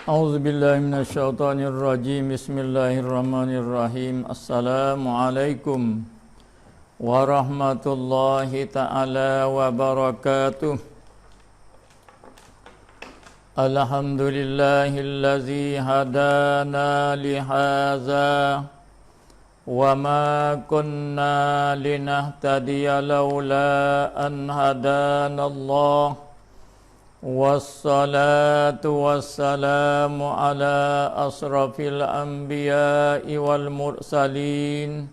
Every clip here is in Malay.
A'udzu billahi minasyaitonir rajim. Bismillahirrahmanirrahim. Assalamualaikum warahmatullahi taala wabarakatuh. Alhamdulillahillazi hadana lihadza wa ma kunna linahtadiya laula an hadanallah. Wassalatu wassalamu ala asrafil anbiya'i wal mursalin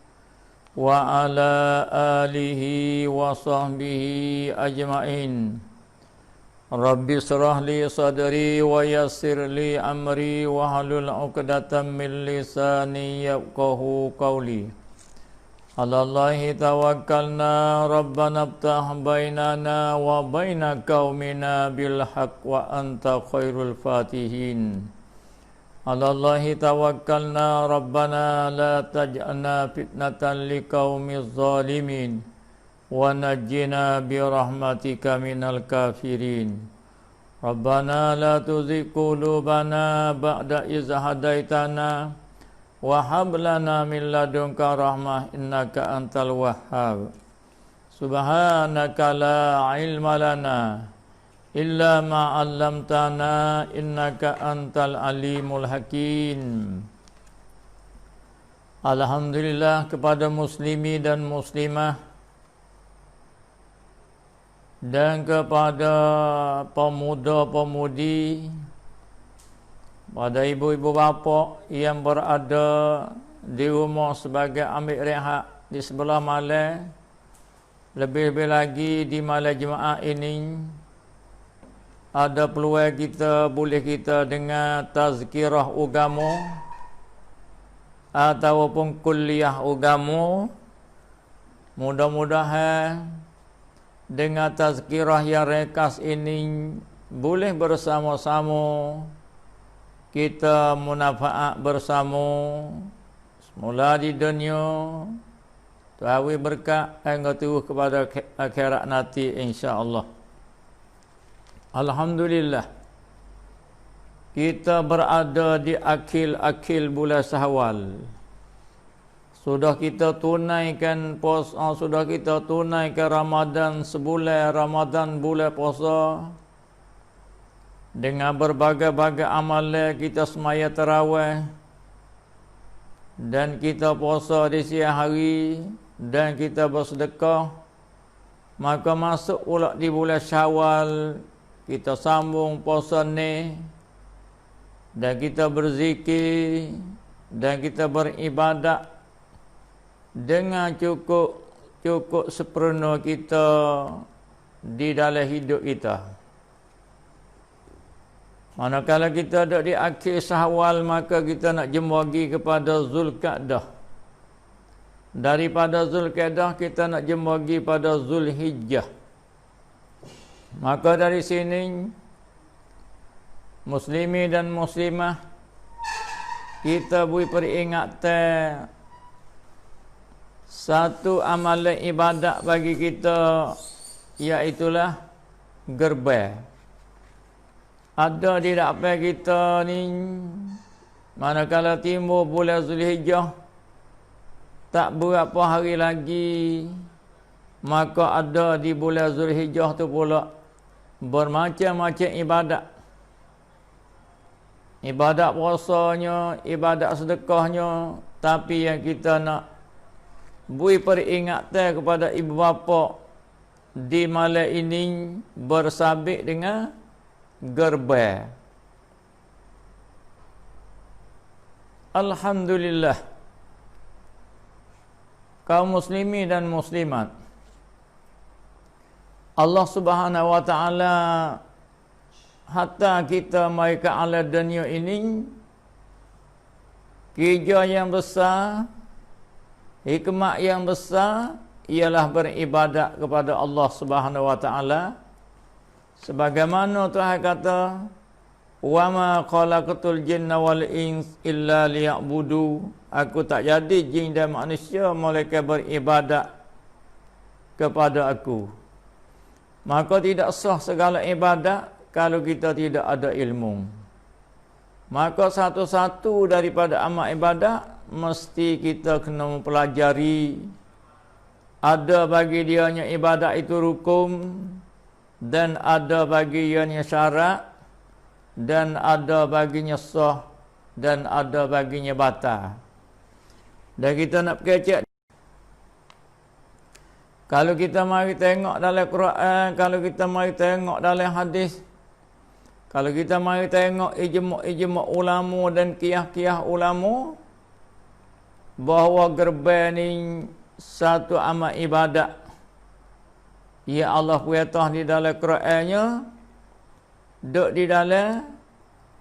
wa ala alihi wa sahbihi ajma'in. Rabbi israh li sadri wa yassir li amri wa halul 'uqdatam min lisani yafqahu qawli. Alallahi tawakkalna rabbana iftah bainana wa baina qaumina bil haqq wa anta khairul fatihin. Alallahi tawakkalna rabbana la taj'alna fitnatan liqaumiz zalimin wa najjina bi rahmatika minal kafirin. Rabbana la tuzigh qulubana ba'da idh hadaitana wa hab lana min ladunka rahmah innaka antal wahhab. Subhanaka la ilma lana illa ma 'allamtana innaka antal alimul hakim. Alhamdulillah kepada muslimi dan muslimah dan kepada pemuda-pemudi, pada ibu-ibu bapa yang berada di rumah sebagai ambil rehat di sebelah malam, lebih-lebih lagi di malam Jumaat ini, ada peluang kita boleh kita dengar tazkirah agama ataupun kuliah agama. Mudah-mudahan dengan tazkirah yang ringkas ini boleh bersama-sama kita munafaat bersama semula di dunia, tawi berkat hingga terus kepada akhirat nanti insya-Allah. Alhamdulillah, kita berada di akhir bulan Syawal. Sudah kita tunaikan puasa, sudah kita tunaikan Ramadan sebulan, Ramadan bulan puasa. Dengan berbagai-bagai amalan kita semaya tarawih dan kita puasa di siang hari dan kita bersedekah, maka masuk pula di bulan Syawal kita sambung puasa ni dan kita berzikir dan kita beribadat dengan cukup sempurna kita di dalam hidup kita. Manakala kita ada di akhir Syawal, maka kita nak jemput lagi kepada Zulqa'dah. Daripada Zulqa'dah kita nak jemput lagi pada Zulhijjah. Maka dari sini muslimi dan muslimah kita beri peringatan satu amalan ibadat bagi kita, iaitulah gerbai. Ada di depan kita ni, manakala timbul bulan Zulhijjah, tak berapa hari lagi, maka ada di bulan Zulhijjah tu pula bermacam-macam ibadat. Ibadat puasanya, ibadat sedekahnya, tapi yang kita nak beri peringatan kepada ibu bapa di malam ini bersabit dengan gerbai. Alhamdulillah, kaum muslimi dan muslimat, Allah Subhanahu wa taala hatta kita mai ke alam dunia ini, kerja yang besar, hikmah yang besar ialah beribadat kepada Allah Subhanahu wa taala. Sebagaimana Tuhan kata, "Wa ma khalaqatul jinna wal ins illa liya'budu." Aku tak jadi jin dan manusia melainkan beribadat kepada aku. Maka tidak sah segala ibadat kalau kita tidak ada ilmu. Maka satu-satu daripada amal ibadat mesti kita kena mempelajari. Ada bagi dianya ibadat itu rukun, dan ada bagi dianya syarat, dan ada baginya sah, dan ada baginya batal. Dan kita nak kecek, kalau kita mari tengok dalam Quran, kalau kita mari tengok dalam hadis, kalau kita mari tengok ijma' ulama dan qiyas ulama, bahawa gerban ni satu amal ibadat. Ya Allah perintah di dalam Qurannya, duduk di dalam,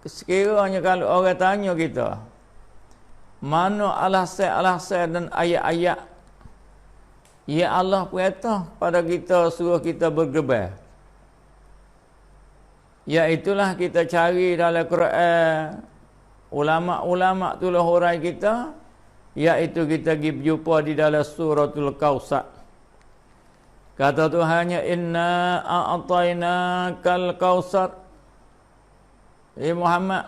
sekiranya kalau orang tanya kita, mana alasan-alasan dan ayat-ayat ya Allah perintah pada kita, suruh kita bergerban, iaitulah kita cari dalam Quran. Ulama-ulama tulah hurai kita, iaitu kita pergi berjumpa di dalam suratul Kautsar. Kata Tuhannya, inna a'tainakal kautsar. Muhammad,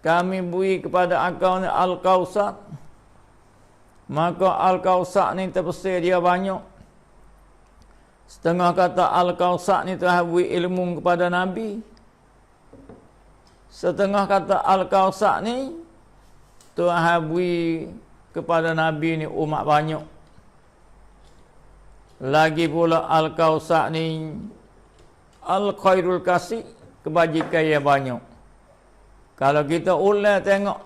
kami beri kepada engkau ni Al-Kautsar. Maka Al-Kautsar ni terpesir dia banyak. Setengah kata Al-Kautsar ni Tuhan beri ilmu kepada Nabi. Setengah kata Al-Kautsar ni Tuhan beri kepada Nabi ni umat banyak. Lagi pula Al-Kautsar ni Al-Khairul Kasih, kebajikan yang banyak. Kalau kita ulang tengok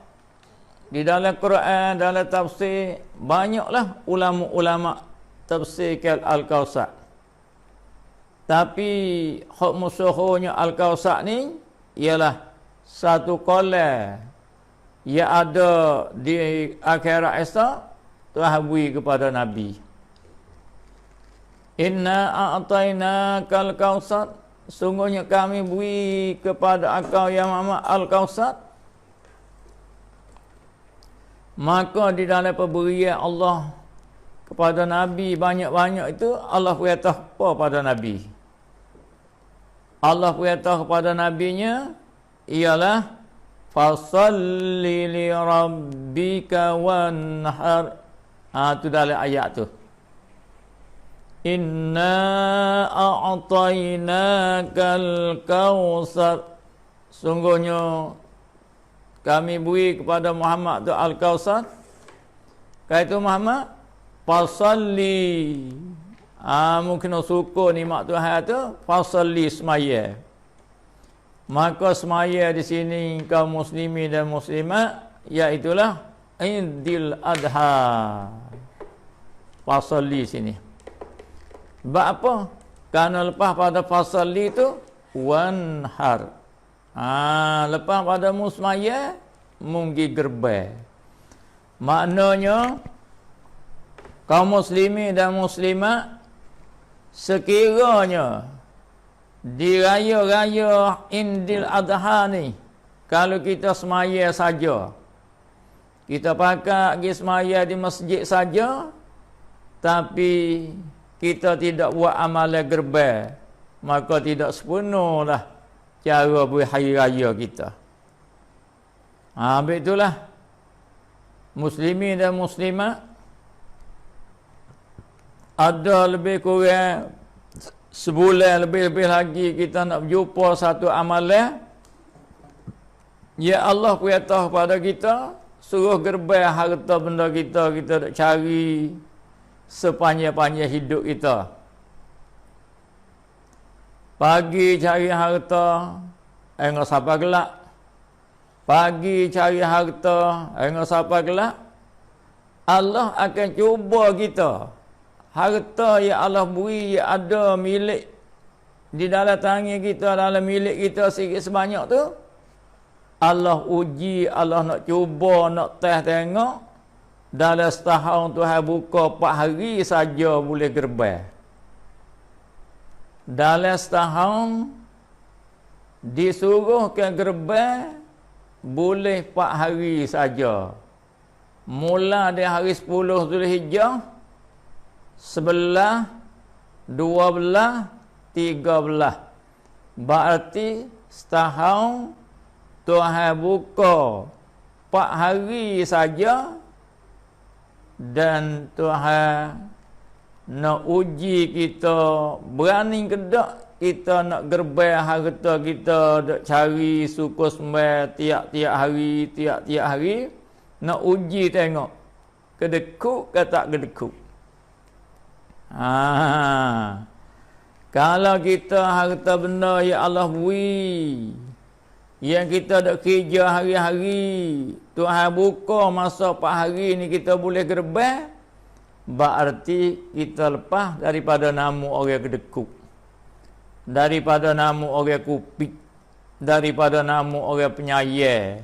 di dalam Quran, dalam tafsir, banyaklah ulama-ulama tafsirkan Al-Kautsar. Tapi hak musuhnya Al-Kautsar ni ialah satu qaul yang ada di akhirat esok Tuhan beri kepada Nabi. Inna a'tainakal kautsar, sungguhnya kami beri kepada engkau yang Muhammad Al-Kautsar. Maka di dalam pemberian Allah kepada Nabi banyak-banyak itu, Allah perintah apa pada Nabi? Allah perintah kepada Nabinya ialah fasalli li rabbika wanhar. Itu dalam ayat tu. Inna a'tainakal kautsar, sungguhnya kami beri kepada Muhammad tu Al-Kautsar. Kata Muhammad, fasalli. Mungkin suka nikmat Tuhan tu, fasalli, semaya. Maka semaya di sini kaum muslimin dan muslimat, iaitulah Idul Adha. Fasalli sini. Sebab apa? Kerana lepas pada fasalli tu wanhar. Lepas pada musmaya munggi gerbai. Maknanya kaum muslimin dan muslimat sekiranya di raya-raya Idul Adha ni, kalau kita semaya saja, kita pakai pergi semaya di masjid saja, tapi kita tidak buat amalan gerban, maka tidak sepenuhlah cara berhari raya kita. Itulah muslimin dan muslimat, ada lebih kurang sebulan lebih-lebih lagi kita nak berjumpa satu amalan. Ya Allah perintah pada kita, suruh gerban harta benda kita nak cari sepanjang-panjang hidup kita. Pagi cari harta, enggak siapa gelak. Pagi cari harta, enggak siapa gelak. Allah akan cuba kita. Harta yang Allah beri, yang ada milik di dalam tangan kita, dalam milik kita sikit sebanyak tu, Allah uji, Allah nak cuba, nak test tengok. Dalam setahun Tuhan buka 4 hari saja boleh gerban. Dalam setahun disuruhkan gerban boleh 4 hari saja. Mula dari hari 10 Zulhijjah, 11, 12, 13. Berarti setahun Tuhan buka 4 hari saja dan Tuhan nak uji kita berani ke tak kita nak gerbai harta kita dok cari suku sembahyang tiap-tiap hari nak uji tengok kedekut ke tak kedekut. Kalau kita harta benda ya Allah beri yang kita dok kerja hari-hari, Tuhan buka masa 4 hari ni kita boleh gerbai, berarti kita lepas daripada nama orang kedekut, daripada nama orang kupik, daripada nama orang penyayang.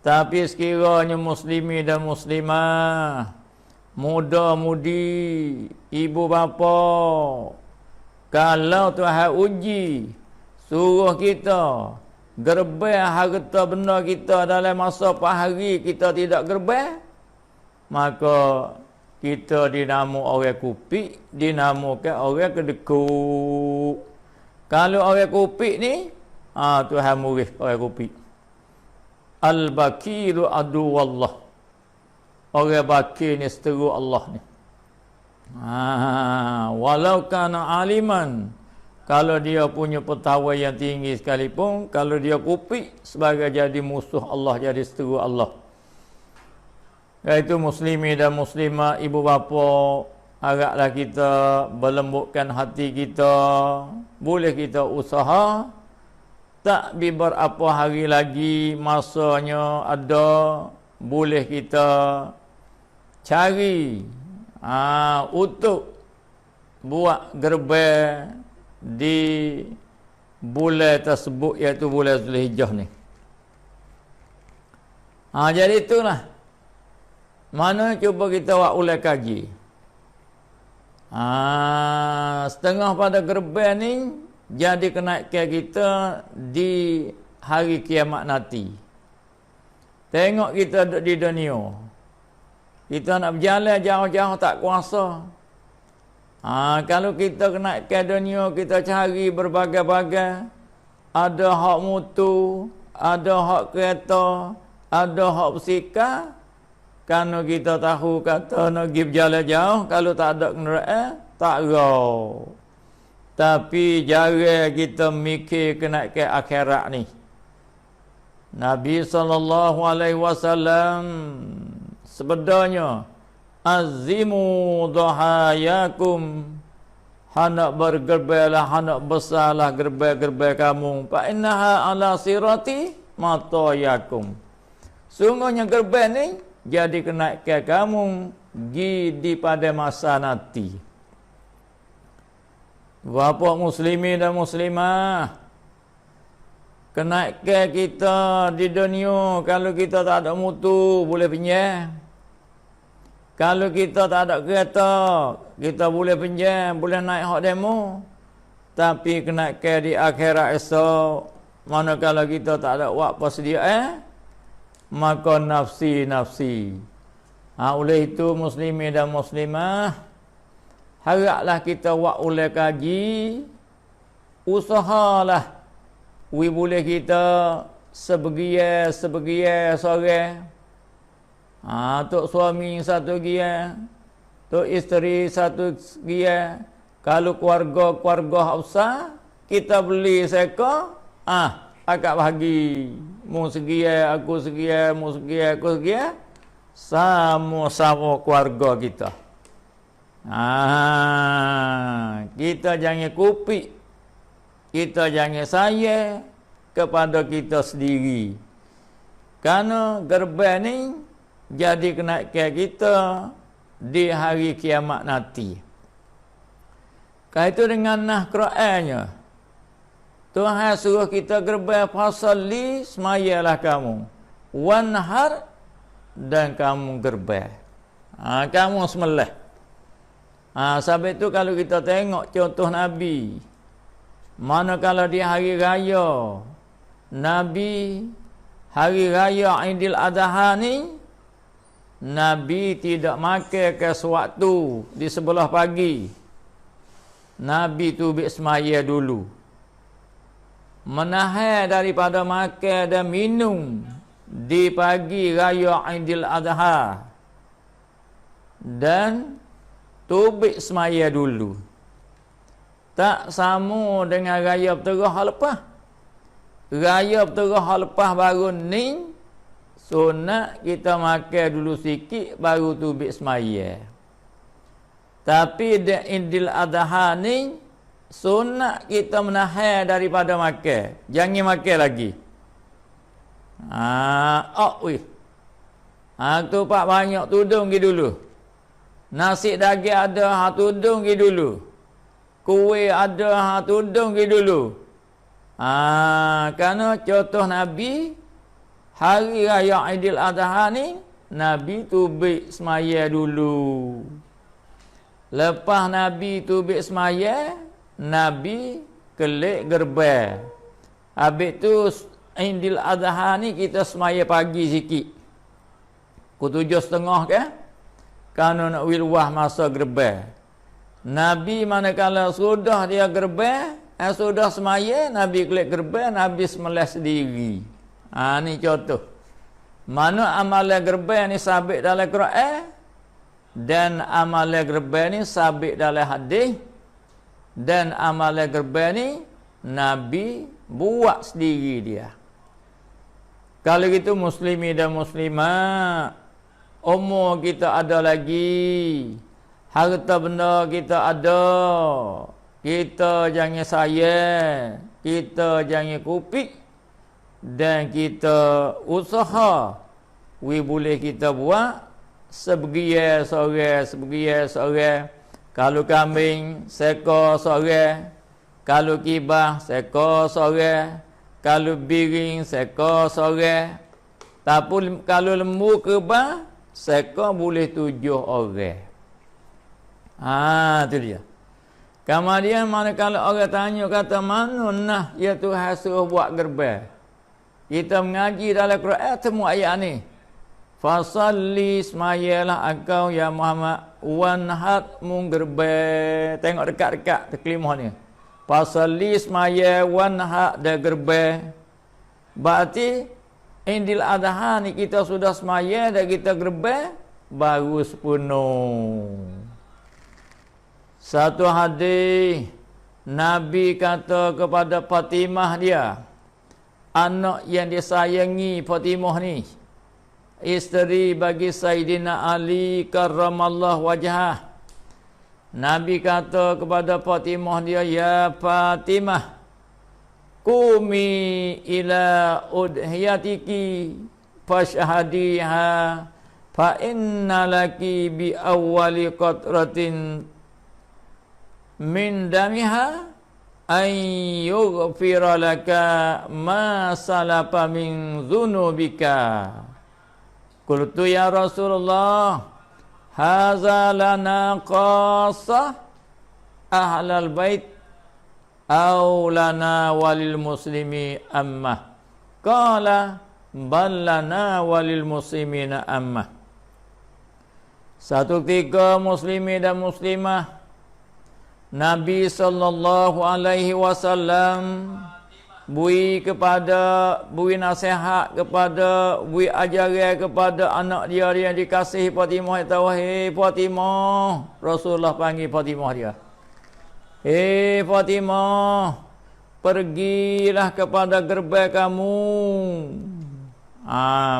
Tapi sekiranya muslimi dan muslimah, muda-mudi, ibu bapa, kalau Tuhan uji suruh kita gerbai harta benda kita dalam masa 4 hari kita tidak gerbai, maka kita dinamu orang kupik, dinamukan orang kedekut. Kalau orang kupik ni, Tuhan murih orang kupik. Al-bakiru adu wallah. Orang bakir ni seteru Allah ni. Walau kana aliman, kalau dia punya pengetahuan yang tinggi sekalipun, kalau dia kupik sebagai jadi musuh Allah, jadi seteru Allah. Iaitu muslimi dan muslimah, ibu bapa, haraplah kita berlembutkan hati kita. Boleh kita usaha, tak beberapa hari lagi masanya ada, boleh kita cari untuk buat gerbai di bulan tersebut, iaitu bulan Zulhijjah ni. Jadi itulah mana cuba kita buat ulai kaji. Setengah pada gerbai ni jadi kenaikan kita di hari kiamat nanti. Tengok kita duduk di dunia, kita nak berjalan jauh-jauh tak kuasa. Kalau kita kenaikan dunia, kita cari berbagai-bagai. Ada hak mutu, ada hak kereta, ada hak bersikap. Kerana kita tahu kata nak pergi berjalan jauh, kalau tak ada kenderaan, tak rau. Tapi jarang kita mikir kenaikan akhirat ni. Nabi SAW sebenarnya azimu dhahayakum, hendak bergerbailah, hendak besarlah gerbai-gerbai kamu. Fa innaha ala sirati matayakum. Sungguhnya gerbai ni jadi kenaikan kamu di pada masa nanti. Bapa muslimin dan muslimah, kenaikan kita di dunia, kalau kita tak ada mutu boleh pinjam. Kalau kita tak ada kereta, kita boleh pinjam, boleh naik hak demo. Tapi kenaikan di akhirat esok, manakala kita tak ada wak persediaan, maka nafsi-nafsi. Oleh itu muslimin dan muslimah, haraplah kita wak oleh kaji, usahalah boleh kita sebagian seorang. Tok suami satu gia, tok isteri satu gia. Kalau keluarga besar, kita beli seka, akak bagi. Mu segia, aku segia, mu segia, aku segia. Sama-sama keluarga kita. Kita jangan kupik, kita jangan sayang kepada kita sendiri. Kerana gerbai ni jadi kenaikan kita di hari kiamat nanti. Kaitu dengan nah Qurannya, Tuhan suruh kita gerbai fasalli, semayalah kamu, wanhar, dan kamu gerbai. Kamu sembelih. Sebab itu kalau kita tengok contoh Nabi, manakala di hari raya Nabi, hari raya Aidil Adha ni, Nabi tidak makan ke sewaktu di sebelah pagi. Nabi tu semaya dulu. menahan daripada makan dan minum di pagi raya Aidil Adha dan tubik semaya dulu. Tak sama dengan raya berterah lepas. Raya berterah lepas baru ni sunat kita makan dulu sikit baru tubik semaya. Tapi di Aidil Adha ni sunat kita menahan daripada makan. Jangan makan lagi. Tu pak banyak tudung pergi dulu. Nasi daging ada, tudung pergi dulu. Kuih ada, tudung pergi dulu. Kerana contoh Nabi hari raya Aidil Adha ni Nabi tubik semaya dulu. Lepas Nabi tubik semaya, Nabi kelik gerbang. Habis tu Aidil Adha ni kita semaya pagi sikit. Pukul 7.30 kan? Kerana nak wilwah masa gerbang. Nabi manakala sudah dia gerbang, sudah semaya, Nabi kelik gerbang, Nabi sembelih sendiri. Ni contoh. Mana amalan gerbang ni sabit dalam Quran dan amalan gerbang ni sabit dalam hadis. Dan amalan gerbang ni Nabi buat sendiri dia. Kalau gitu muslimi dan muslimat, umur kita ada lagi, harta benda kita ada, kita jangan sayang, kita jangan kupik, dan kita usaha boleh kita buat sebagian seorang. Kalau kambing, seekor seorang. Kalau kibah, seekor seorang. Kalau biring, seekor seorang. Tapi kalau lembu kebah, seekor boleh 7 orang. Tu dia. Kemudian manakala orang tanya kata mana nah ya Tuhan suruh buat gerbang. Kita mengaji dalam Quran semua ayat ni. Fasalli semayalah engkau ya Muhammad wanhat mung gerbang. Tengok dekat-dekat terkelimah ni. Fasalli semaya wanhat da gerbang. Berarti Aidil Adha ni kita sudah semaya dan kita gerbang baru sepenuh. Satu hadis Nabi kata kepada Fatimah dia, anak yang disayangi Fatimah ni, isteri bagi Sayyidina Ali karramallahu wajhah. Nabi kata kepada Fatimah dia, ya Fatimah, qumi ila udhiyatiki fashhadiha fa inna laki bi awwali qatratin min damiha ay yughfira laka ma salafa min dhunubika. Qultu ya Rasulullah, haza lana qasah ahlal bait aw lana walil muslimi ammah. Qala bal lana walil muslimina ammah. Satu ketika muslimi dan muslimah, Nabi sallallahu alaihi wasallam bui nasihat kepada, bui ajaran kepada anak dia yang dikasihi Fatimah. Wahai Fatimah, Rasulullah panggil Fatimah dia, Fatimah, pergilah kepada gerbang kamu.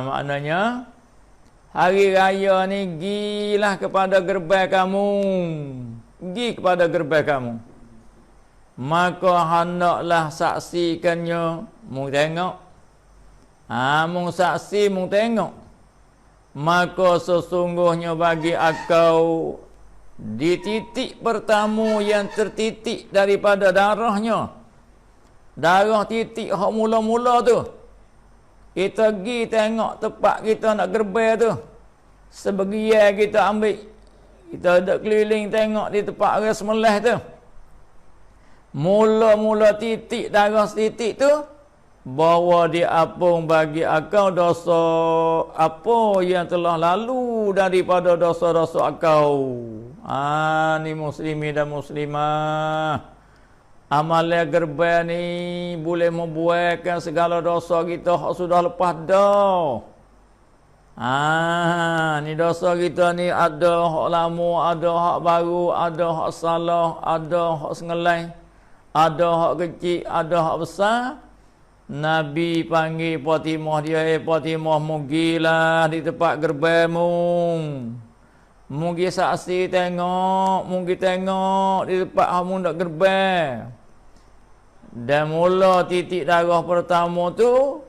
Maknanya hari raya ni gilah kepada gerbang kamu. Gi kepada gerbang kamu. Maka hendaklah saksikannya. Mung tengok. Mung saksi, mung tengok. Maka sesungguhnya bagi akau di titik pertama yang tertitik daripada darahnya. Darah titik hak mula-mula tu. Kita pergi tengok tempat kita nak gerbang tu. Sebagian kita ambil. Kita duduk keliling tengok di tempat orang sembelih tu. Mula-mula titik darah titik tu, bawa diapung bagi akau dosa apa yang telah lalu daripada dosa-dosa akau. Ni muslimi dan muslimah. Amalan gerban ni boleh membuatkan segala dosa kita hak sudah lepas dah. Ni dosa kita ni ada hak lama, ada hak baru, ada hak salah, ada hak sengelai, ada hak kecil, ada hak besar. Nabi panggil Fatimah dia, Fatimah mugilah di tempat gerbanmu. Mugi saksi tengok, mugi tengok di tempat kamu nak gerban. Dan mula titik darah pertama tu,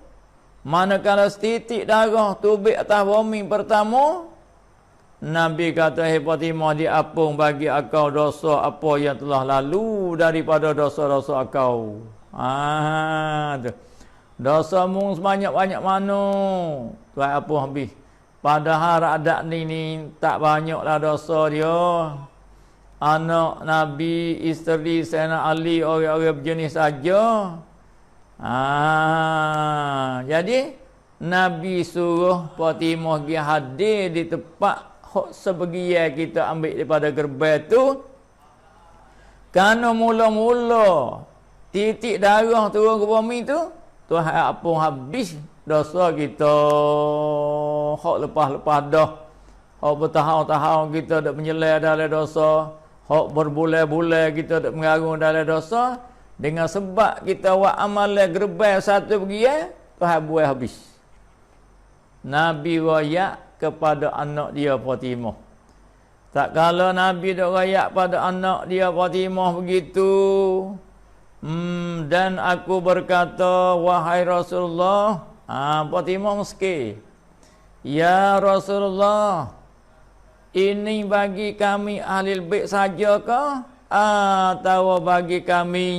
manakala setitik darah tubik atas bumi pertama, Nabi kata, "Hai Fatimah, diapung bagi akau dosa apa yang telah lalu daripada dosa-dosa akau." Dosa mu sebanyak-banyak mana? Tuan apa habis? Padahal adat ni tak banyaklah dosa dia. Anak Nabi, isteri Sayyidina Ali, orang-orang berjenis saja. Jadi Nabi suruh Fatimah pergi hadir di tempat sebagian kita ambil daripada gerbai tu. Kerana mula-mula titik darah turun ke bumi tu, Tuhan apung habis dosa kita. Hak lepas-lepas dah. Hak bertahun-tahun kita dak menyelai dalam dosa. Hak berbulan-bulan kita dak mengarung dalam dosa. Dengan sebab kita buat amalan gerbai satu bagian, Tuhan buat habis. Nabi royak kepada anak dia Fatimah. Tak kala Nabi dak royak pada anak dia Fatimah begitu. Dan aku berkata, wahai Rasulullah, Fatimah meski, ya Rasulullah, ini bagi kami ahli bait saja ke? Atau bagi kami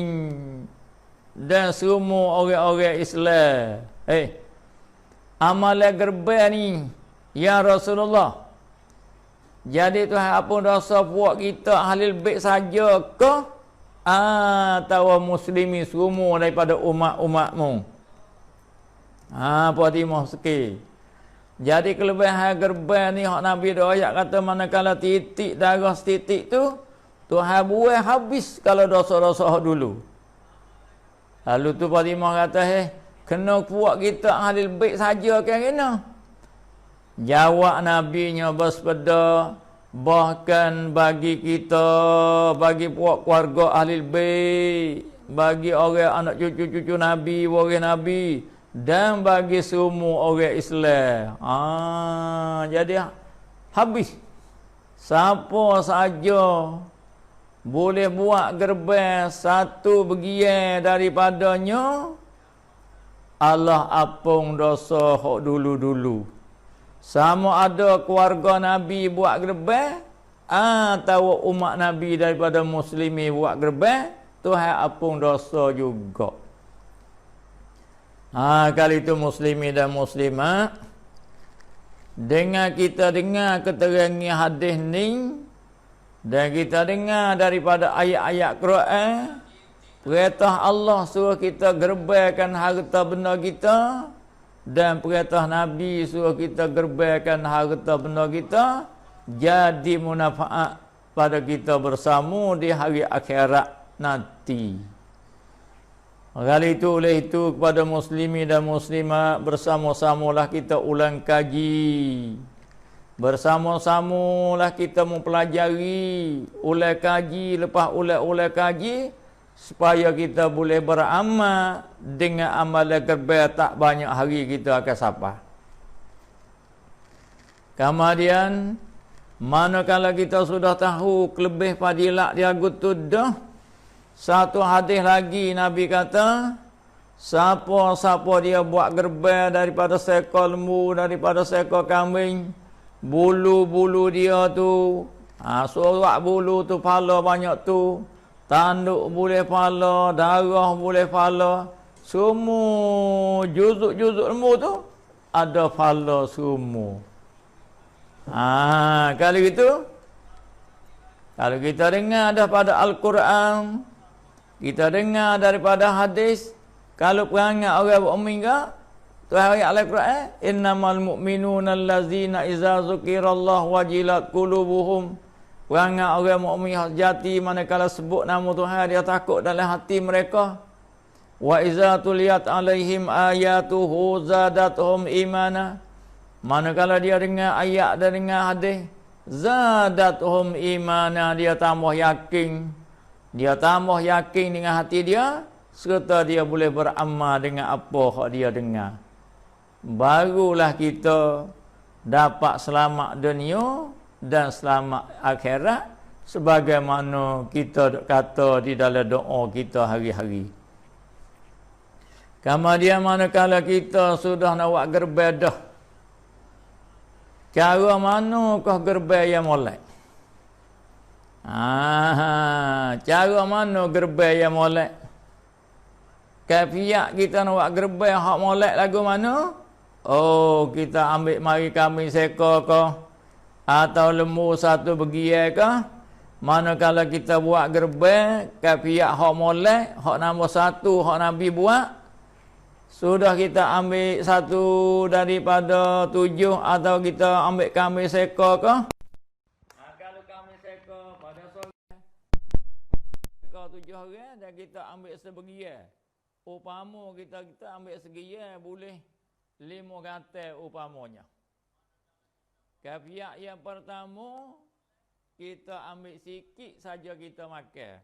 dan semua orang-orang Islam? Amalan gerbai ni, ya Rasulullah, jadi Tuhan apa dosa buat kita ahli bait saja ke? Atau muslimi semua daripada umat-umatmu? Fatimah sikit. Jadi kelebihan gerban ni hak Nabi dah ayat kata manakala titik darah setitik tu Tuhan buat habis kalau dosa-dosa hak dulu. Lalu tu Fatimah kata, kena buat kita ahli bait saja kan kena. Jawab Nabi-nya bersepeda, bahkan bagi kita, bagi puak keluarga ahli bait, bagi orang anak cucu-cucu Nabi, waris Nabi, dan bagi semua orang Islam. Jadi habis. Siapa saja boleh buat gerban satu bagian daripadanya, Allah apung dosa hak dulu-dulu. Sama ada keluarga Nabi buat gerban atau umat Nabi daripada muslimi buat gerban, Tuhan apung dosa juga. Kali itu muslimi dan muslimat, dengan kita dengar keterangan hadis ni dan kita dengar daripada ayat-ayat Quran, perintah Allah suruh kita gerbaikan harta benda kita, dan perintah Nabi suruh kita gerbaikan harta benda kita, jadi manfaat pada kita bersama di hari akhirat nanti. Kali itu oleh itu kepada muslimi dan muslimat, bersama-samalah kita ulang kaji. Bersama-samalah kita mempelajari, ulang kaji, lepas ulang kaji, supaya kita boleh beramal dengan amalan gerbai tak banyak hari kita akan sampai. Kemudian, manakala kita sudah tahu kelebih fadilat dia tu dah, satu hadis lagi Nabi kata, siapa dia buat gerbai daripada seekor lembu, daripada seekor kambing, bulu-bulu dia tu, sorak bulu tu pala banyak tu, tanduk boleh pala, darah boleh pala, semua juzuk-juzuk lembu tu ada pala semua. Kalau gitu, kalau kita dengar daripada Al-Quran, kita dengar daripada hadis, kalau perangai orang berumingga, Tuhan ayat Al-Quran, innamal mu'minuna allazina iza zukirallah wajilat qulubuhum Perangai orang mukmin sejati manakala sebut nama Tuhan dia takut dalam hati mereka. Wa iza tuliyat alaihim ayatuhu zadatuhum imana. Manakala dia dengar ayat dan dengar hadis, zadatuhum imana, dia tambah yakin. Dia tambah yakin dengan hati dia serta dia boleh beramal dengan apa yang dia dengar. Barulah kita dapat selamat dunia dan selamat akhirat sebagaimana kita kata di dalam doa kita hari-hari. Kemudian manakala kita sudah nak buat gerbang dah, cara manakah gerbang yang molek? Cara mana gerbang yang molek? Kafiat kita nak buat gerbang hak molek lagu mana? Oh, kita ambil mari kami seka ke atau lembu satu begiai ke. Manakala kita buat gerbang kafiat hak molek, hak nombor satu hak Nabi buat, sudah kita ambil satu daripada 7 atau kita ambil kami seka ke? Kalau kami seka pada sore seka 7 orang dan kita ambil sebagian. Upama kita ambil sebagian boleh 5 kata upamanya. Kafiat yang pertama kita ambil sikit saja kita makan.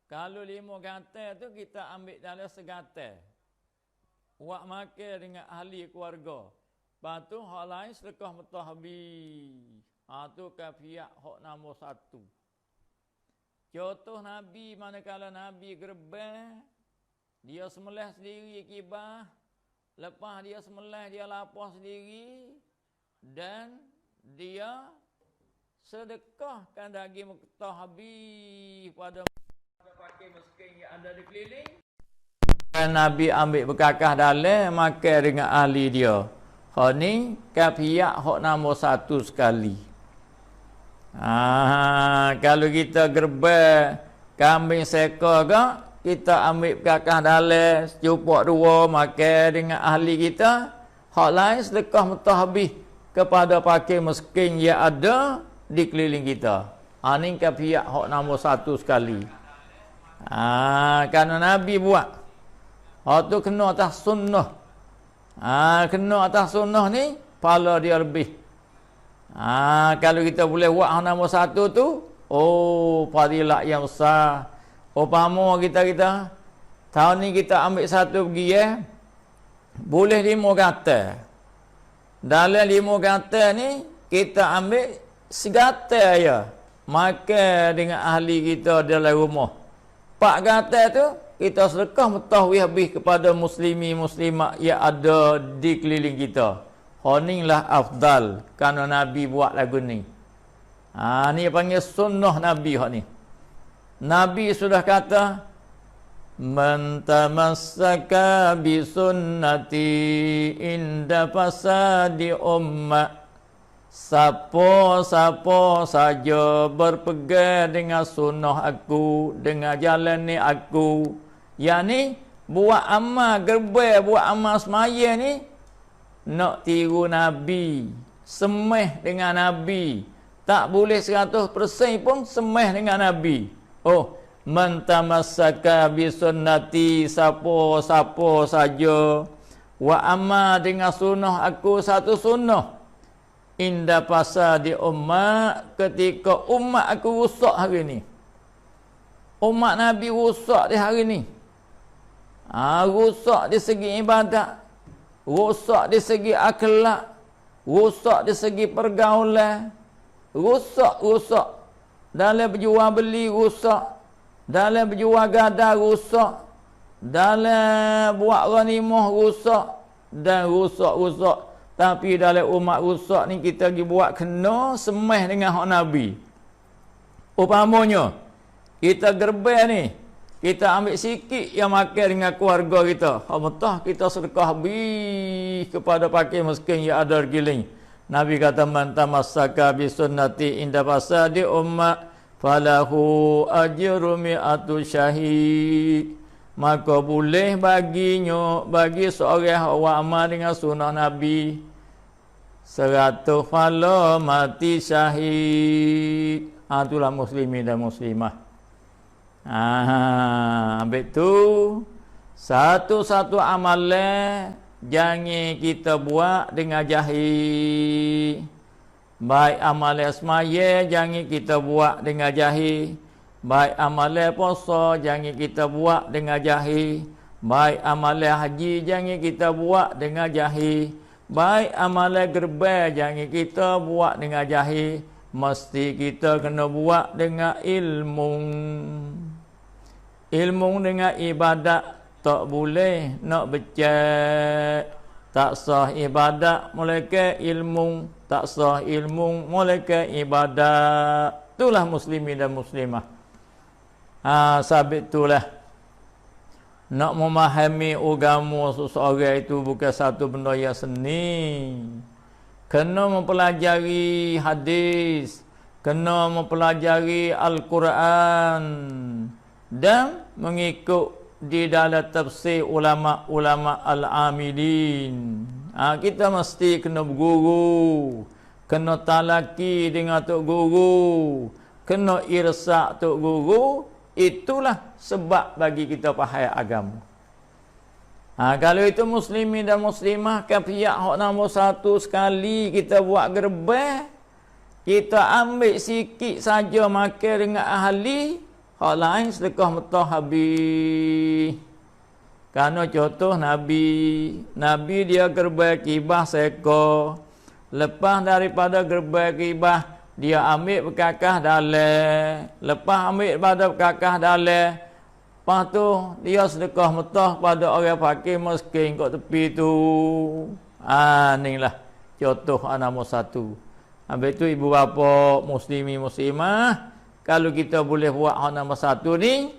Kalau 5 kata tu kita ambil dalam segata. Buat makan dengan ahli keluarga. Lepas tu hak lain sedekah mutahabis. Tu kafiat hak nombor 1. Contoh Nabi, manakala Nabi gerbang, dia sembelih sendiri kibah. Lepas dia sembelih, dia lapar sendiri. Dan dia sedekahkan daging mutahabis pada pakai miskin yang ada di keliling. Nabi ambil berkakah dalam makan dengan ahli dia. Hak ni kafiat hak nombor 1 sekali. Kalau kita gerbang kambing seka ke, kita ambil berkakah dalam secupuk 2 makan dengan ahli kita. Hak lain sedekah mutahabis kepada pakai miskin yang ada di keliling kita. Ni kafiat hak nombor 1 sekali. Kerana Nabi buat. Hak tu kena atas sunnah. Kena atas sunnah ni, pahala dia lebih. Kalau kita boleh buat hak nombor 1 tu, fadilah yang besar. Upama kita tahun ni kita ambil satu pergi boleh 5 kata. Dalam 5 kata ni kita ambil segata ya. Makan dengan ahli kita dalam rumah. 4 kata tu kita sedekah mutahwih habis kepada muslimi muslimat yang ada di keliling kita. Honinglah afdal kerana Nabi buat lagu ni. Ni panggil sunnah Nabi hak ni. Nabi sudah kata, man tamassaka bi sunnati inda fasadi ummat. Siapa saja berpegang dengan sunnah aku, dengan jalan ni aku, yang ni buat amal gerbang, buat amal semaya ni nak tiru Nabi, semeh dengan Nabi, tak boleh 100% pun semeh dengan Nabi. Man tamassaka bi sunnati, siapa saja wa amal dengan sunnah aku, satu sunnah, inda fasadi umat, ketika umat aku rusak hari ni. Umat Nabi rusak di hari ni. Rusak di segi ibadat, rusak di segi akhlak, rusak di segi pergaulan, rusak. Dalam berjual beli rusak, dalam berjual gada rusak, dalam buat ghanimah rusak, dan rusak. Tapi dalam umat rusak ni kita pergi buat kena semeh dengan hak Nabi. Upamanya kita gerbang ni, kita ambil sikit yang makan dengan keluarga kita. Alhamdulillah kita sedekah habis kepada pakai miskin yang ada di keliling. Nabi kata, man tamassaka bi sunnati inda fasadi ummat falahu ajru mi'atu syahid. Maka boleh bagi seorang awak amal dengan sunnah Nabi 100 pahala mati syahid. Itulah muslimin dan muslimah. Habis tu satu-satu amalan jangan kita buat dengan jahil. Baik amalan semaya jangan kita buat dengan jahil. Baik amalan puasa jangan kita buat dengan jahil. Baik amalan haji jangan kita buat dengan jahil. Baik amalan gerbai jangan kita buat dengan jahil. Mesti kita kena buat dengan ilmu. Ilmu dengan ibadat tak boleh nak becek. Tak sah ibadat mulai ilmu. Tak sah ilmu mulai ibadat. Itulah muslimin dan muslimah. Sabit itulah. Nak memahami agama seseorang itu bukan satu benda yang seni. Kena mempelajari hadis, kena mempelajari Al-Quran dan mengikut di dalam tafsir ulama-ulama al-amilin. Kita mesti kena berguru, kena talaki dengan tok guru, kena irsak tok guru. Itulah sebab bagi kita faham agama. Kalau itu muslimin dan muslimah kan pihak hak nombor 1 sekali kita buat gerbang, kita ambil sikit saja makan dengan ahli, hak lain sedekah metah habis. Kerana contoh Nabi dia gerbang kibah seekor. Lepas daripada gerbang kibah dia ambil berkakah dalam. Lepas ambil pada berkakah dalam, lepas tu dia sedekah metah pada orang fakir miskin kat tepi tu. Inilah contoh nombor 1. Habis tu ibu bapa muslimi muslimah, kalau kita boleh buat nombor 1 ni,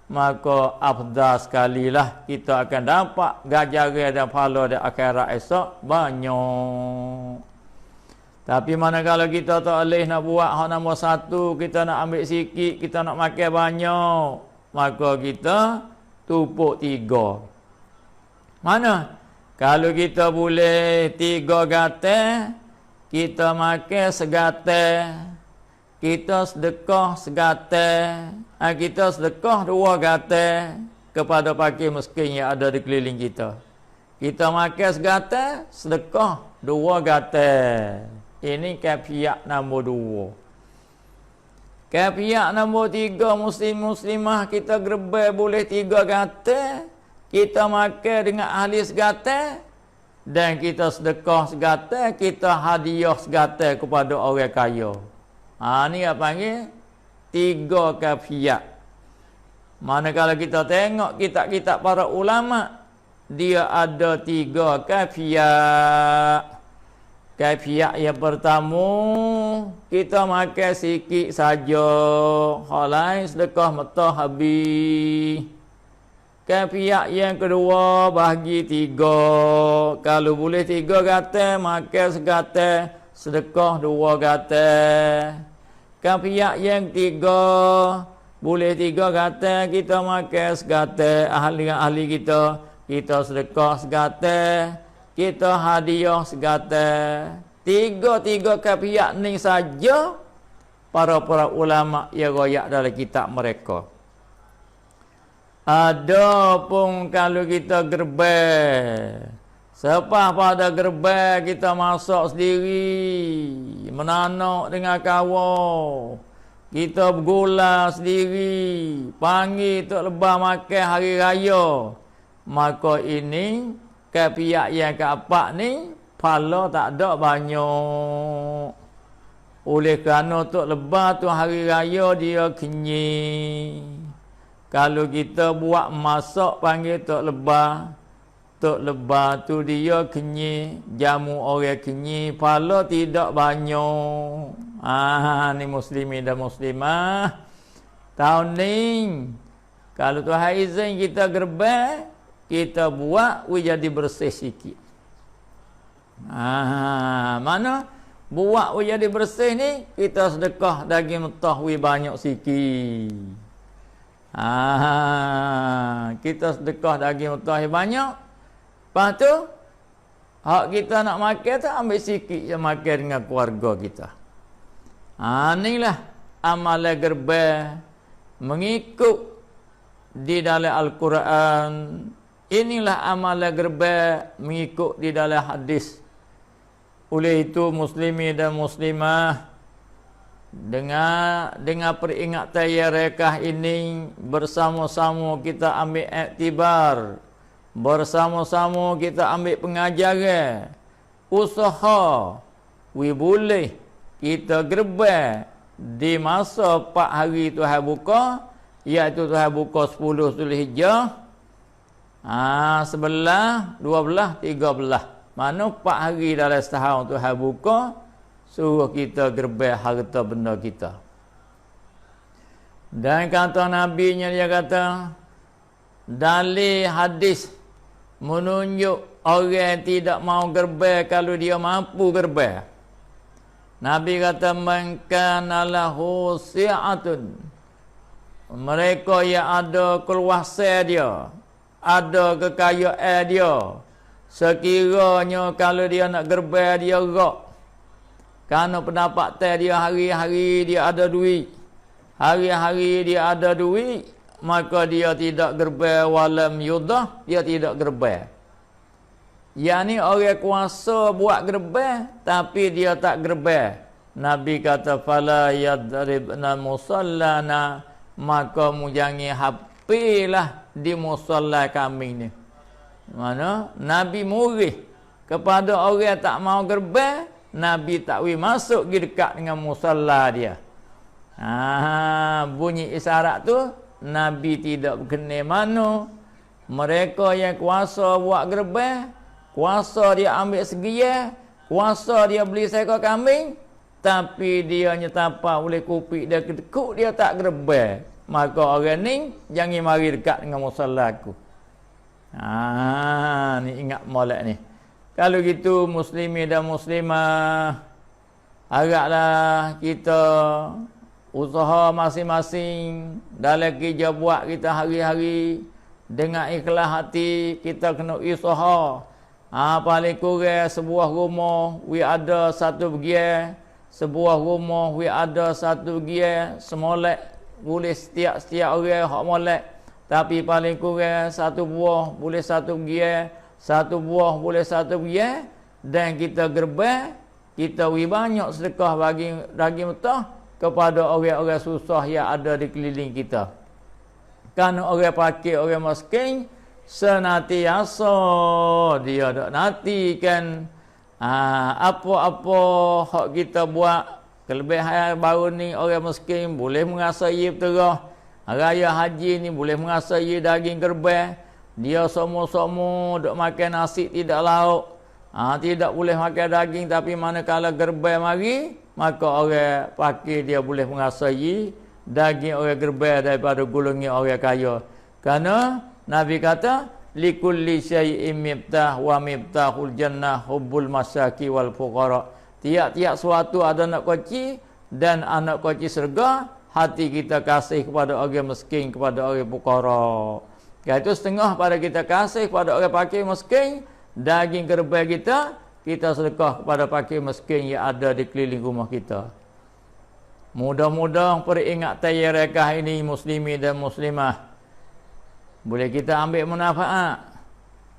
maka afdal sekalilah kita akan dapat ganjaran dan pahala di akhirat esok banyak. Tapi manakala kita tak boleh nak buat nombor 1, kita nak ambil sikit, kita nak makan banyak, maka kita tupuk 3. Mana? Kalau kita boleh 3 gatal, kita makan segatal, kita sedekah segatal, kita sedekah 2 gatal kepada fakir miskin yang ada di keliling kita. Kita makan segatal, sedekah 2 gatal. Ini kafiat nombor 2. Kafiat nombor 3, muslim-muslimah kita gerbang boleh 3 gatal, kita makan dengan ahli segatal, dan kita sedekah segatal, kita hadiah segatal kepada orang kaya. Ni apa panggil 3 kafiat. Manakala kita tengok kitab-kitab para ulama, dia ada 3 kafiat. Kafiat yang pertama, kita makan sikit saja, hal lain sedekah metah habis. Kafiat yang kedua bagi 3. Kalau boleh 3 gatal, makan segatal, sedekah 2 gatal. Kafiat yang 3, boleh 3 gatal, kita makan segatal, ahli kita, kita sedekah segatal, kita hadiah segatal. 3 kafiat ni saja para ulama yang royak dalam kitab mereka. Adapun kalau kita gerbang, sepah pada gerbang kita masak sendiri, menanak dengan kawan, kita bergula sendiri, panggil tok lebah makan hari raya, maka ini kafiat yang keempat ni pahala tak ada banyak. Oleh kerana tok lebah tu hari raya dia kenyang. Kalau kita buat masak panggil tok lebah tu dia kenyang, jamu orang kenyang, pahala tidak banyak. Ni muslimin dan muslimah, tahun ni kalau Tuhan izin kita gerbang, kita buat jadi bersih sikit. Mana buat jadi bersih ni, kita sedekah daging mentah banyak sikit. Kita sedekah daging mentah banyak. Lepas tu Hak kita nak makan tu ambil sikit je makan dengan keluarga kita. Inilah amalan gerbang mengikut di dalam Al-Quran. Inilah amalan gerbang mengikut di dalam hadis. Oleh itu muslimin dan muslimah, dengan peringatan ya rekah ini bersama-sama kita ambil iktibar, bersama-sama kita ambil pengajaran, usaha boleh kita gerbang di masa 4 hari Tuhan buka, iaitu Tuhan buka 10 Zulhijjah, 11, 12, 13. Mana 4 hari dalam setahun Tuhan buka, suruh kita gerbang harta benda kita. Dan kata Nabi-Nya, dia kata, dalil hadis menunjuk orang tidak mau gerbang kalau dia mampu gerbang. Nabi kata, man kana lahu si'atun, mereka yang ada keluasan dia, ada kekayaan dia, sekiranya kalau dia nak gerbang dia gerak, kerana pendapatan dia hari-hari dia ada duit, hari-hari dia ada duit, maka dia tidak gerbang, walam yudah, dia tidak gerbang. Yang ni orang kuasa buat gerbang tapi dia tak gerbang. Nabi kata, fala yadribna musallana, maka mu jangan hapilah di musalla kami ni. Mana Nabi murih kepada orang tak mau gerbang, Nabi tak boleh masuk pergi dekat dengan musalla dia. Bunyi isyarat tu Nabi tidak berkenan mana. Mereka yang kuasa buat gerbang, kuasa dia ambil segia, kuasa dia beli seekor kambing, tapi dia nyetapa oleh kupik dia kedekuk, dia tak gerbang, maka orang ni jangan mari dekat dengan musalla aku. Ni ingat molek ni. Kalau gitu muslimin dan muslimah, haraplah kita usaha masing-masing dalam kerja buat kita hari-hari dengan ikhlas hati. Kita kena usaha. Paling kurang sebuah rumah we ada satu bagian, sebuah rumah we ada satu bagian, semolek boleh setiap orang hak molek, tapi paling kurang satu buah boleh satu bagian, satu buah boleh satu bagian, dan kita gerbang, kita we banyak sedekah bagi daging mentah kepada orang-orang susah yang ada di keliling kita. Kan orang pakir, orang miskin, senantiasa dia dak nantikan apa-apa hak kita buat. Kelebihan baru ni orang miskin boleh mengasai berterah. Raya haji ni boleh mengasai daging kerbau. Dia semua-semua duk makan nasi tidak lauk. Tidak boleh makan daging, tapi manakala gerbau mari, maka orang fakir dia boleh mengasai daging orang gerbau daripada golongan orang kaya. Kerana Nabi kata, likulli syai'in miftah wa miftahul jannah hubbul masyaki wal fuqara. Tiap-tiap suatu ada anak kunci, dan anak kunci syurga hati kita kasih kepada orang miskin, kepada orang fuqara. Iaitu setengah pada kita kasih kepada orang fakir miskin, daging kerbau kita sedekah kepada fakir miskin yang ada di keliling rumah kita. Mudah-mudahan peringatan yang rekah ini muslimin dan muslimah boleh kita ambil manfaat,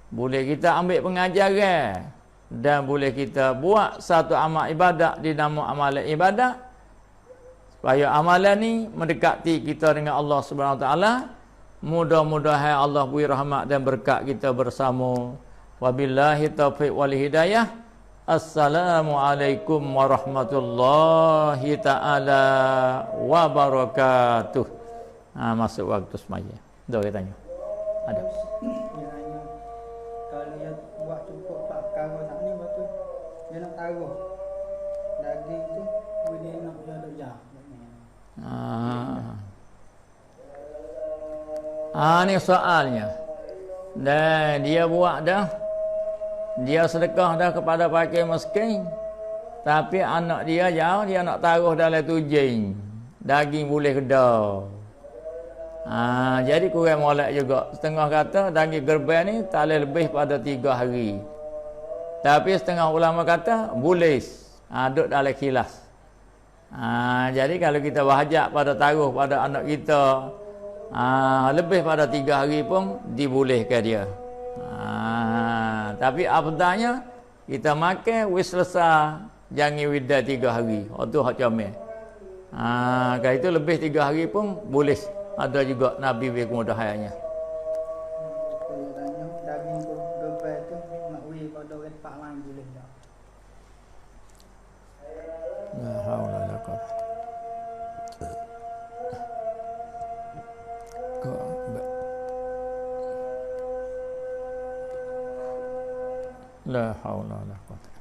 boleh kita ambil pengajaran, dan boleh kita buat satu amal ibadat di nama amalan ibadat, supaya amalan ni mendekati kita dengan Allah Subhanahu Wa Taala. Mudah-mudahan Allah beri rahmat dan berkat kita bersama. Wabillahi taufiq wal hidayah. Assalamualaikum warahmatullahi taala wabarakatuh. Masuk waktu semaya. Dah kita tanya. Ada. Kalau dia buat cukup tak perkara tak ni, lepas tu dia nak taruh daging tu, dia nak ada jah. Ni soalnya. Dan dia buat dah, dia sedekah dah kepada fakir miskin, tapi anak dia jauh, dia nak taruh dalam tujing, daging boleh kedau. Jadi kurang molek juga. Setengah kata daging gerbang ni tak lebih pada 3 hari. Tapi setengah ulama kata boleh. Duduk dalam khilaf. Jadi kalau kita berhajat pada taruh pada anak kita lebih pada 3 hari pun dibolehkan dia. Tapi afdalnya kita makan wis selesai, jangan wida 3 hari. Itu hak comel. Kalau itu lebih 3 hari pun boleh. Ada juga Nabi berkemudahannya. Saya tanya daging gerbang tu nak wei pada orang tempat lain boleh tak? La haula wala quwwata. La haula wala quwwata.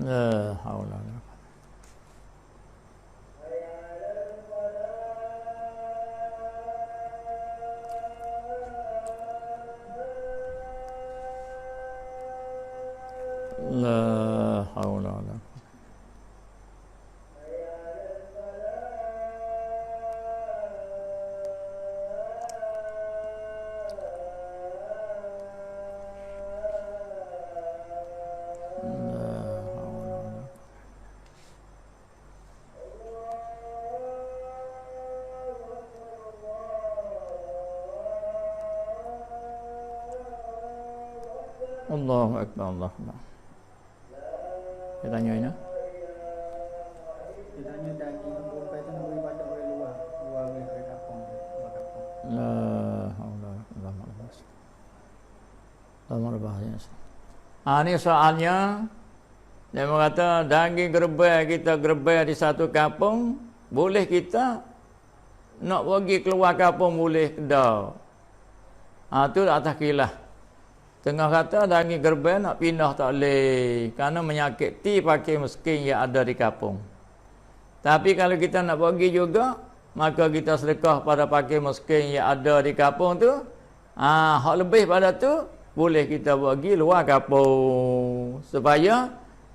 La haula wala quwwata. La haula wala quwwata. Allahu akbar, Allahu akbar. Kita tanya ini. Dia tanya daging gerbang tu nak wei pada orang luar. Luar orang kampung. La haula wala quwwata. Allah berbahaya. Ini soalnya dia mengata daging gerbang kita gerbang di satu kampung, boleh kita nak pergi keluar kampung boleh dah. Tu atas khilaf. Tengah kata daging gerbang nak pindah tak boleh kerana menyakiti fakir miskin yang ada di kampung. Tapi kalau kita nak pergi juga, maka kita sedekah pada fakir miskin yang ada di kampung tu. Hak lebih pada tu boleh kita pergi luar kampung supaya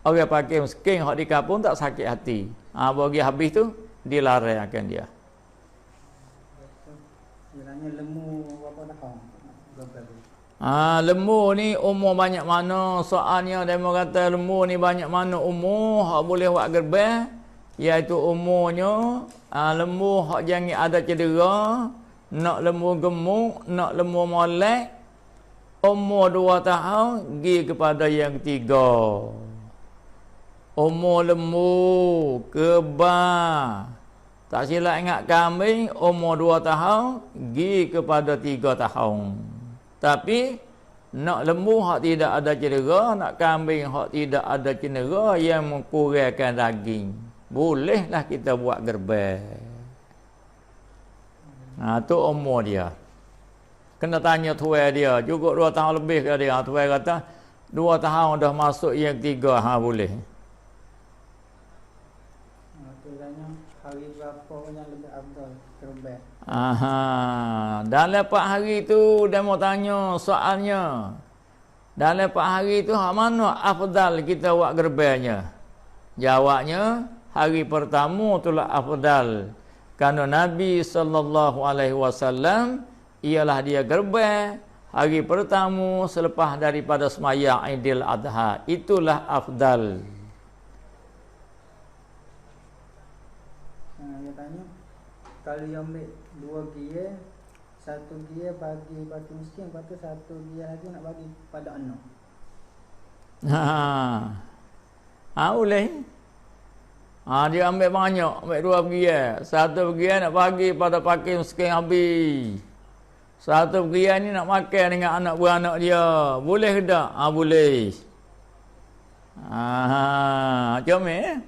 orang fakir miskin hak di kampung tak sakit hati. Pergi habis tu dilarangkan dia. Dia tanya lembu berapa tahun gerbang tu? Lembu ni umur banyak mana? Soalnya dia kata lembu ni banyak mana umur hak boleh buat gerbang, iaitu umurnya lembu hak jangan ada cedera, nak lembu gemuk, nak lembu molek, umur 2 tahun pergi kepada yang ketiga. Umur lembu kebah, tak silap ingat kambing umur 2 tahun pergi kepada 3 tahun. Tapi nak lembu hak tidak ada cedera, nak kambing hak tidak ada cedera yang mengkurangkan daging, bolehlah kita buat gerbang. Tu umur dia. Kena tanya tuai dia, cukup 2 tahun lebih ke dia. Tuai kata 2 tahun dah masuk yang ketiga, boleh. Dia tanya hari berapa yang lebih afdal gerbang? Dalam 4 hari tu dia mau tanya soalnya. Dalam 4 hari tu hak mana afdal kita buat gerbangnya? Jawabnya hari pertama itulah afdal. Kerana Nabi SAW ialah dia gerbang hari pertama selepas daripada sembahyang Aidil Adha. Itulah afdal. Dia tanya kalau yang ambil 2 gear, 1 gear bagi fakir miskin, lepas tu 1 gear lagi nak bagi pada anak. Boleh. Dia ambil banyak, ambil 2 gear. 1 gear nak bagi pada fakir miskin habis. 1 gear ni nak makan dengan anak beranak dia. Boleh ke tak? Boleh. Comel.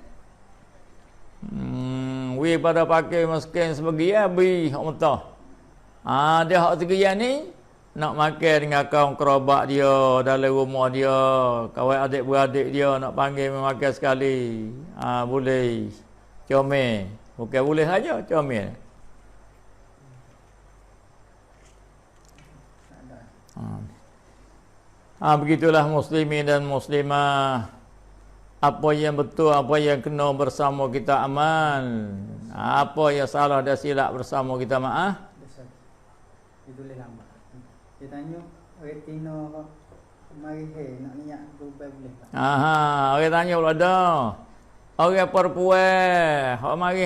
Wi pada pakai miskin sebagian bi hak mentah. Dia hak sekian ni nak makan dengan kaum kerabat dia dalam rumah dia, kawan adik-beradik dia nak panggil makan sekali. Boleh. Comel. Bukan boleh saja, comel. Begitulah muslimin dan muslimah. Apa yang betul, apa yang kena bersama kita amal. Apa yang salah dan silap bersama kita maaf. Besar. Itu boleh lambat. Dia tanya, retina mari nak niat berubah boleh tak? Orang tanya pula dah. Orang perempuan, hak mari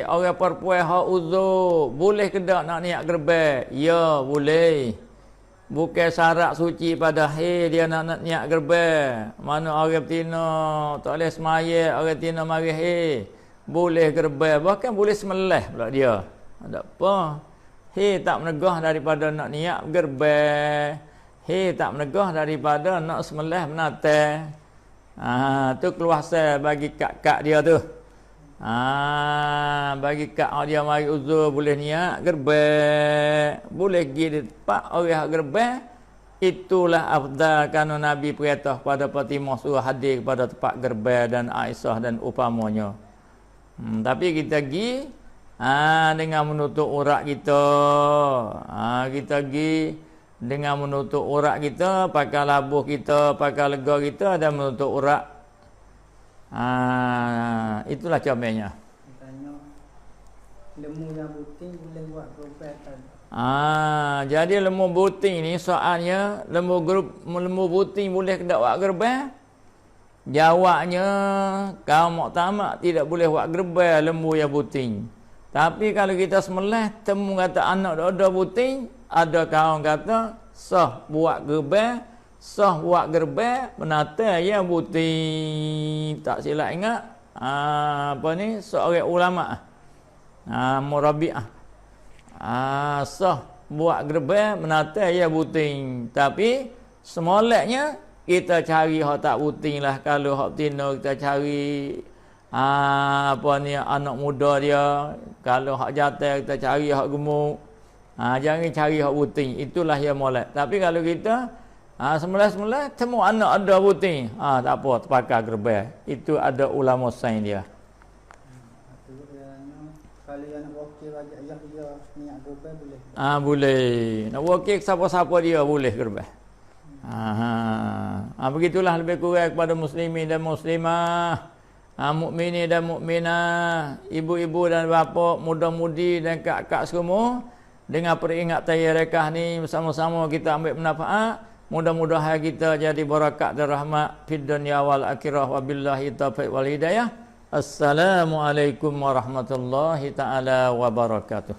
orang perempuan hak uzur, boleh ke tak nak niat gerbang? Ya, boleh. Bukan syarat suci pada dia nak niat gerbang. Mana orang betina tak boleh semaya, orang betina mari boleh gerbang, bahkan boleh sembelih pula dia. Tak apa. Tak menegah daripada nak niat gerbang. Tak menegah daripada nak sembelih binatang. Tu keluar sel bagi kak-kak dia tu. Bagi kak dia mari uzur boleh niat gerbang, boleh pergi di tempat orang gerbang. Itulah afdal kerana Nabi perintah pada Fatimah suruh hadir kepada tempat gerbang dan Aisyah dan upamanya. Tapi kita pergi dengan menutup aurat kita. Kita pergi dengan menutup aurat kita, pakai labuh kita, pakai lega kita dan menutup aurat. Itulah campainya. Tanya lemu yang putih boleh buat gerbang tak? Jadi lembu putih ni soalnya lembu putih boleh ke tak buat gerbang? Jawabnya kaum muktamad tidak boleh buat gerbang lembu yang putih. Tapi kalau kita sembelih temu kata anak ada putih, ada kaum kata sah buat gerbang, sah buat gerbang penata yang putih. Tak silap ingat apa ni seorang ulama Murabi'ah. Sah buat gerbang menata ya buting. Tapi semoleknya kita cari hak tak buting lah. Kalau hak betina kita cari apa ni anak muda dia. Kalau hak jantan kita cari hak gemuk. Jangan cari hak buting. Itulah yang molek. Tapi kalau kita semula-semula temu anak ada buting, tak apa terpakai gerbang. Itu ada ulama sains dia. Kalau yang nak wakil wajah dia niat gerbang boleh? Boleh. Nak wakil siapa-siapa dia boleh gerbang. Begitulah lebih kurang kepada muslimin dan muslimah, mukminin dan mukminah, ibu-ibu dan bapa, muda-mudi dan kak-kak semua. Dengan peringatan rekah ni bersama-sama kita ambil manfaat. Mudah-mudahan kita jadi barakat dan rahmat fid dunya wal akhirah. Wabillahi taufiq wal hidayah. Assalamualaikum warahmatullahi taala wabarakatuh.